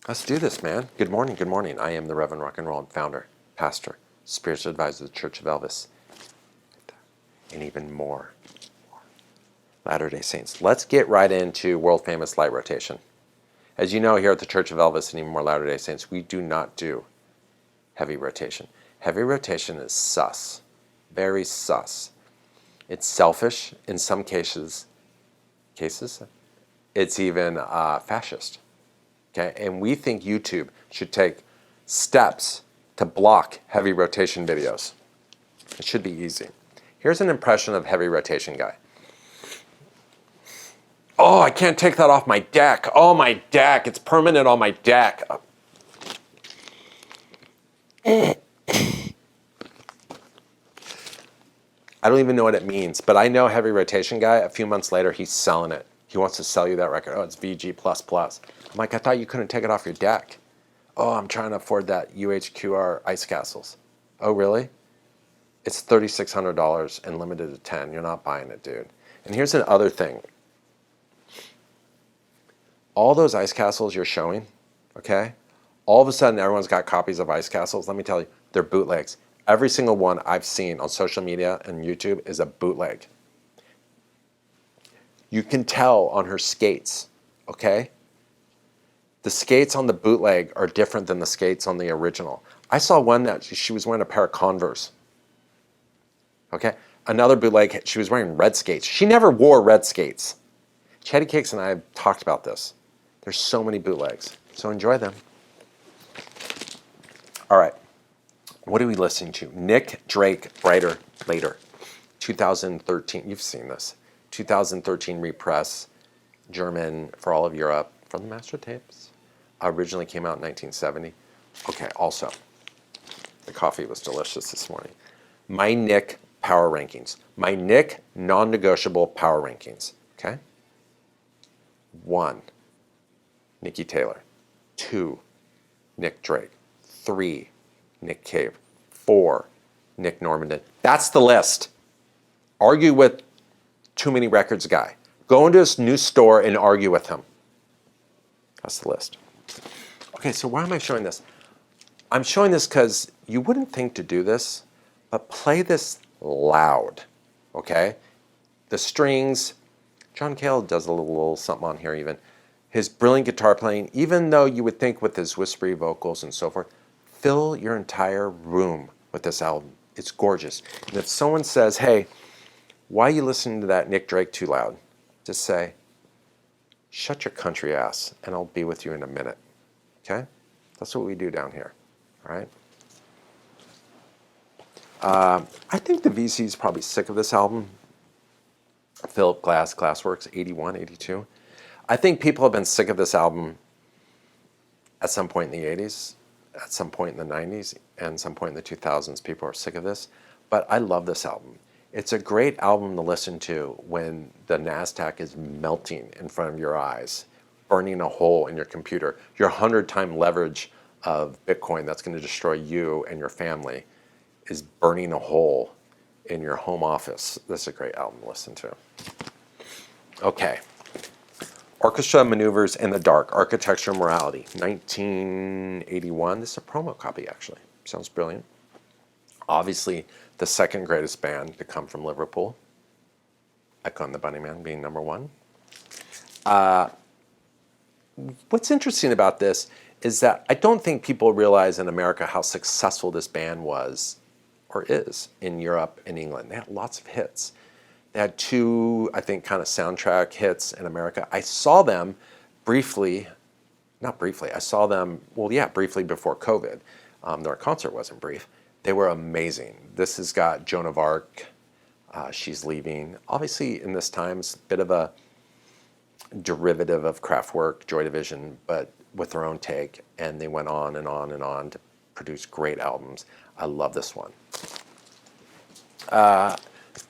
Let's do this, man. Good morning, good morning. I am the Reverend Rock and Roll founder, pastor, spiritual advisor of the Church of Elvis, and even more Latter-day Saints. Let's get right into world famous light rotation. As you know, here at the Church of Elvis and even more Latter-day Saints, we do not do heavy rotation. Heavy rotation is sus, very sus. It's selfish in some cases. It's even fascist. Okay, and we think YouTube should take steps to block heavy rotation videos. It should be easy. Here's an impression of heavy rotation guy. Oh, I can't take that off my deck. Oh, my deck. It's permanent on my deck. I don't even know what it means, but I know heavy rotation guy. A few months later, he's selling it. He wants to sell you that record. Oh, it's VG++. I'm like, I thought you couldn't take it off your deck. Oh, I'm trying to afford that UHQR Ice Castles. Oh, really? It's $3,600 and limited to 10. You're not buying it, dude. And here's another thing. All those Ice Castles you're showing, okay? All of a sudden, everyone's got copies of Ice Castles. Let me tell you, they're bootlegs. Every single one I've seen on social media and YouTube is a bootleg. You can tell on her skates, okay? The skates on the bootleg are different than the skates on the original. I saw one that she was wearing a pair of Converse, okay? Another bootleg, she was wearing red skates. She never wore red skates. Chatty Cakes and I have talked about this. There's so many bootlegs, so enjoy them. All right, what are we listening to? Nick Drake, Brighter Later, 2013. You've seen this. 2013 repress, German for all of Europe, from the master tapes. Originally came out in 1970. Okay, also, the coffee was delicious this morning. My Nick power rankings. My Nick non-negotiable power rankings, okay? 1, Nikki Taylor. 2, Nick Drake. 3, Nick Cave. 4, Nick Normandin. That's the list. Argue with Too Many Records guy. Go into his new store and argue with him. That's the list. Okay, so why am I showing this? I'm showing this because you wouldn't think to do this, but play this loud, okay? The strings, John Cale does a little something on here even. His brilliant guitar playing, even though you would think with his whispery vocals and so forth, fill your entire room with this album. It's gorgeous. And if someone says, hey, why are you listening to that Nick Drake too loud? Just say, shut your country ass, and I'll be with you in a minute, okay? That's what we do down here, all right? I think the VC is probably sick of this album. Philip Glass, Glassworks, 81, 82. I think people have been sick of this album at some point in the 80s, at some point in the 90s, and some point in the 2000s. People are sick of this, but I love this album. It's a great album to listen to when the NASDAQ is melting in front of your eyes, burning a hole in your computer. Your 100-time leverage of Bitcoin that's going to destroy you and your family is burning a hole in your home office. This is a great album to listen to. Okay. Orchestral Manoeuvres in the Dark, Architecture Morality, 1981. This is a promo copy, actually. Sounds brilliant. Obviously, the second greatest band to come from Liverpool. Echo and the Bunnymen being number 1. What's interesting about this is that I don't think people realize in America how successful this band was or is in Europe and England. They had lots of hits. They had 2, I think, kind of soundtrack hits in America. I saw them briefly, not briefly, I saw them, well, yeah, briefly before COVID. Their concert wasn't brief. They were amazing. This has got Joan of Arc, She's Leaving. Obviously, in this time, it's a bit of a derivative of Kraftwerk, Joy Division, but with their own take. And they went on and on and on to produce great albums. I love this one.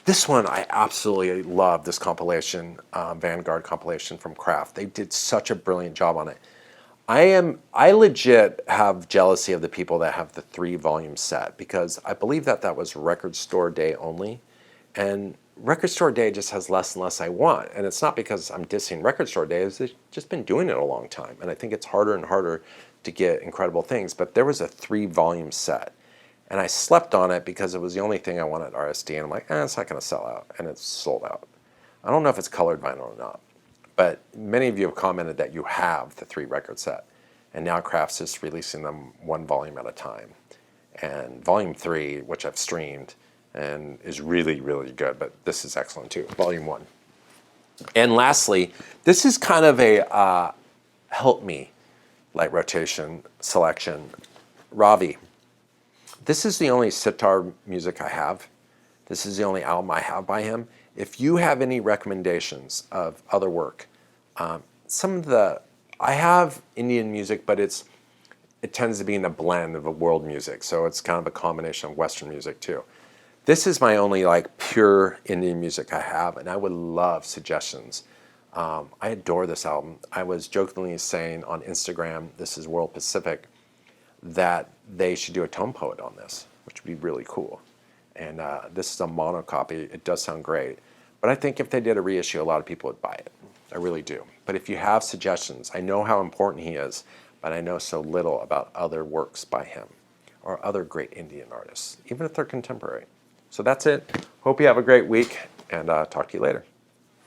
This one, I absolutely love this compilation, Vanguard compilation from Kraft. They did such a brilliant job on it. I legit have jealousy of the people that have the 3-volume set because I believe that was record store day only. And Record Store Day just has less and less I want. And it's not because I'm dissing Record Store Day. They've just been doing it a long time. And I think it's harder and harder to get incredible things. But there was a 3-volume set. And I slept on it because it was the only thing I wanted at RSD. And I'm like, it's not going to sell out. And it's sold out. I don't know if it's colored vinyl or not. But many of you have commented that you have the 3-record set. And now Kraft's just releasing them 1 volume at a time. And volume 3, which I've streamed, and is really, really good, but this is excellent too, volume 1. And lastly, this is kind of a help me light rotation selection. Ravi. This is the only sitar music I have. This is the only album I have by him. If you have any recommendations of other work, I have Indian music, but it tends to be in a blend of a world music, so it's kind of a combination of Western music too. This is my only like pure Indian music I have, and I would love suggestions. I adore this album. I was jokingly saying on Instagram, this is World Pacific, that they should do a tone poet on this, which would be really cool. And this is a mono copy. It does sound great. But I think if they did a reissue, a lot of people would buy it. I really do. But if you have suggestions, I know how important he is, but I know so little about other works by him or other great Indian artists, even if they're contemporary. So that's it. Hope you have a great week, and talk to you later.